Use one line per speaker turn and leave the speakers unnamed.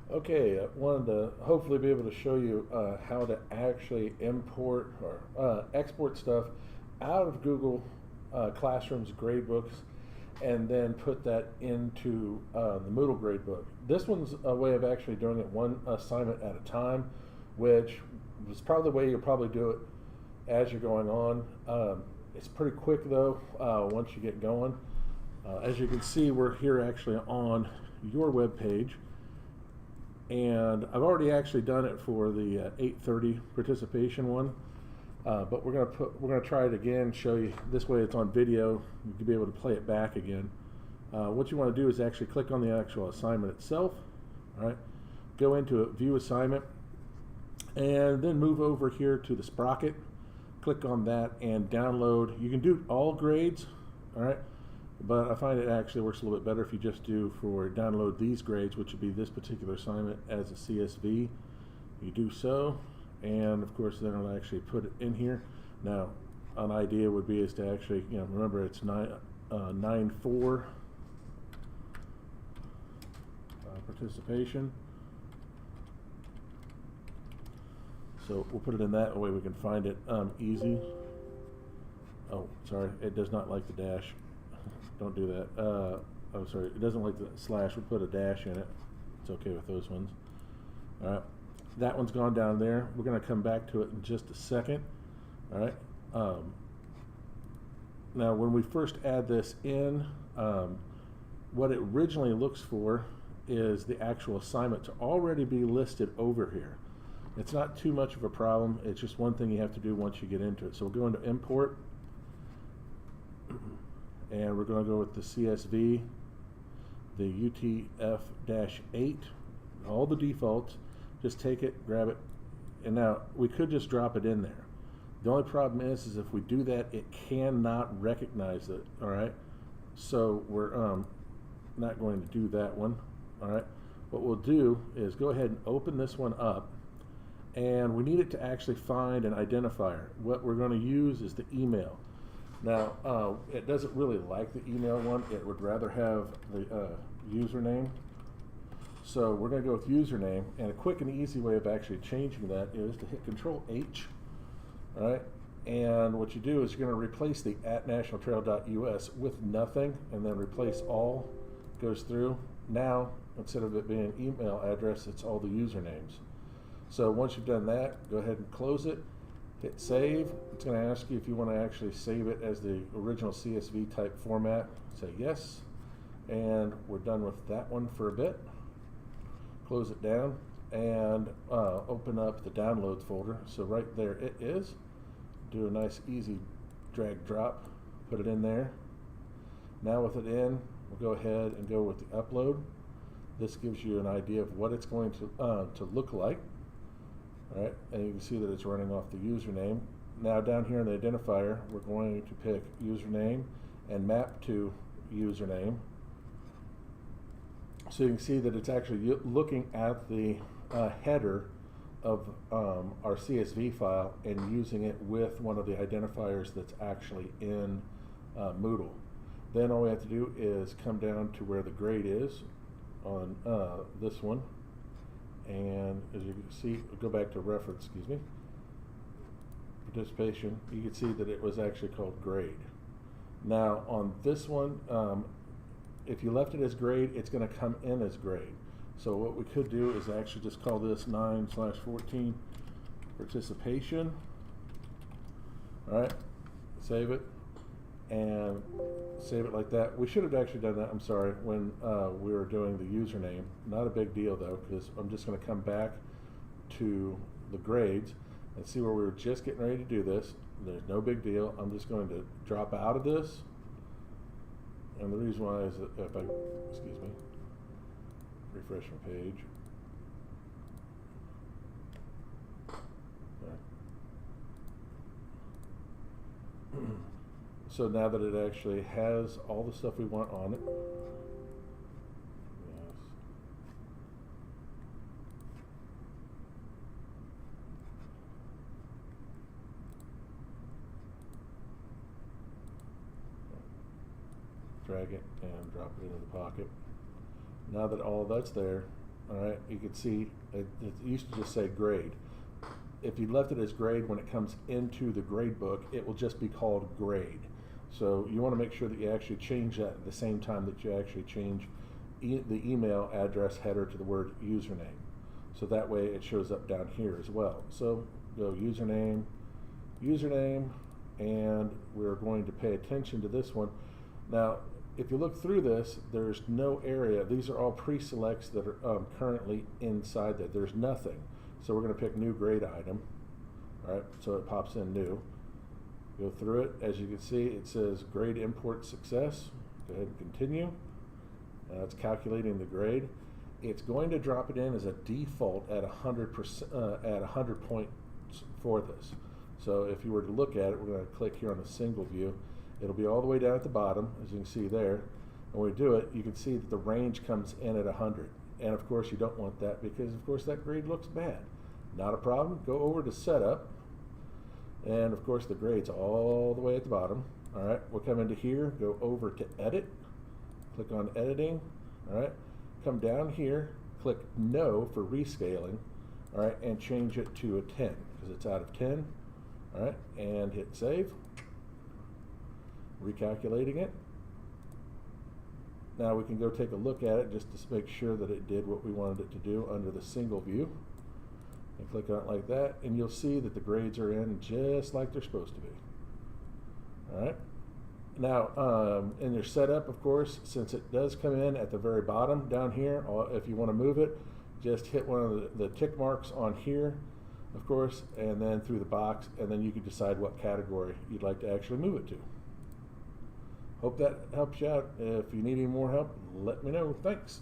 Okay, I wanted to hopefully be able to show you how to actually import or export stuff out of Google Classroom's gradebooks and then put that into the Moodle Grade Book. This one's a way of actually doing it one assignment at a time, which is probably the way you'll probably do it as you're going on. It's pretty quick though once you get going. As you can see, we're here actually on your web page. And I've already actually done it for the 8:30 participation one, but we're gonna try it again. Show you this way. It's on video. You can be able to play it back again. What you want to do is actually click on the actual assignment itself. All right, go into it, View Assignment, and then move over here to the sprocket. Click on that and download. You can do all grades. All right. But I find it actually works a little bit better if you just do for download these grades, which would be this particular assignment as a CSV. You do so, and of course then it'll actually put it in here. Now, an idea would be is to actually, remember it's 9-4 participation. So we'll put it in that way we can find it easy. Oh, sorry, it does not like the dash. Don't do that. Oh, sorry, it doesn't like the slash. We'll put a dash in it. It's okay with those ones. All right, that one's gone down there. We're going to come back to it in just a second. All right. Now, when we first add this in, what it originally looks for is the actual assignment to already be listed over here. It's not too much of a problem. It's just one thing you have to do once you get into it. So we'll go into Import. And we're going to go with the CSV, the UTF-8, all the defaults. Just take it, grab it, and now we could just drop it in there. The only problem is if we do that, it cannot recognize it. All right, so we're not going to do that one. All right, what we'll do is go ahead and open this one up, and we need it to actually find an identifier. What we're going to use is the email. Now, it doesn't really like the email one. It would rather have the username. So we're going to go with username, and a quick and easy way of actually changing that is to hit Control-H, all right? And what you do is you're going to replace the @nationaltrail.us with nothing, and then replace all, goes through. Now, instead of it being an email address, it's all the usernames. So once you've done that, go ahead and close it. Hit save. It's going to ask you if you want to actually save it as the original CSV type format. Say yes, and we're done with that one for a bit. Close it down and open up the downloads folder. So right there it is. Do a nice easy drag drop, put it in there. Now with it in, we'll go ahead and go with the upload. This gives you an idea of what it's going to look like. All right, and you can see that it's running off the username. Now down here in the identifier, we're going to pick username and map to username. So you can see that it's actually looking at the header of our CSV file and using it with one of the identifiers that's actually in Moodle. Then all we have to do is come down to where the grade is on this one. And as you can see, go back to reference, excuse me, participation, you can see that it was actually called grade. Now on this one, if you left it as grade, it's going to come in as grade. So what we could do is actually just call this 9/14 participation. All right, save it and save it like that. We should have actually done that, I'm sorry, when we were doing the username. Not a big deal though, because I'm just going to come back to the grades and see where we were just getting ready to do this. There's no big deal. I'm just going to drop out of this. And the reason why is that if I, excuse me, refresh my page. So now that it actually has all the stuff we want on it, yes. Drag it and drop it into the pocket. Now that all that's there, all right, you can see it used to just say grade. If you left it as grade, when it comes into the grade book, it will just be called grade. So you want to make sure that you actually change that at the same time that you actually change the email address header to the word username. So that way it shows up down here as well. So go username, and we're going to pay attention to this one. Now, if you look through this, there's no area. These are all pre-selects that are currently inside there. There's nothing. So we're going to pick new grade item. All right, so it pops in new. Go through it. As you can see, it says grade import success. Go ahead and continue. Now it's calculating the grade. It's going to drop it in as a default at 100%, at 100 points for this. So if you were to look at it, we're going to click here on the single view. It'll be all the way down at the bottom, as you can see there. And when we do it, you can see that the range comes in at 100. And of course, you don't want that because, of course, that grade looks bad. Not a problem. Go over to Setup. And of course, the grade's all the way at the bottom. All right, we'll come into here, go over to Edit, click on Editing. All right, come down here, click No for rescaling. All right, and change it to a 10 because it's out of 10. All right, and hit Save. Recalculating it. Now we can go take a look at it just to make sure that it did what we wanted it to do under the single view. And click on it like that, and you'll see that the grades are in just like they're supposed to be. All right. Now, in your setup, of course, since it does come in at the very bottom down here, if you want to move it, just hit one of the tick marks on here, of course, and then through the box, and then you can decide what category you'd like to actually move it to. Hope that helps you out. If you need any more help, let me know. Thanks.